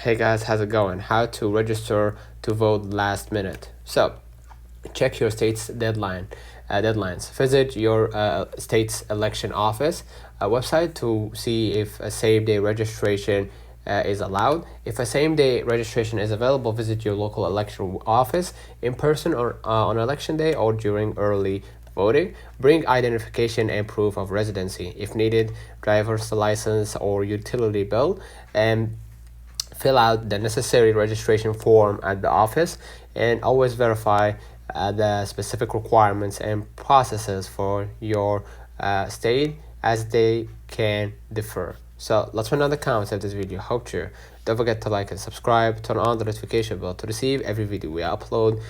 Hey guys, how's it going? How to register to vote last minute. So, check your state's deadlines. Visit your state's election office website to see if a same-day registration is allowed. If a same-day registration is available, visit your local election office in person or on election day or during early voting. Bring identification and proof of residency. If needed, driver's license or utility bill. And fill out the necessary registration form at the office, and always verify the specific requirements and processes for your state, as they can differ. So let's find out the comments of this video. Hope to. Don't forget to like and subscribe, turn on the notification bell to receive every video we upload.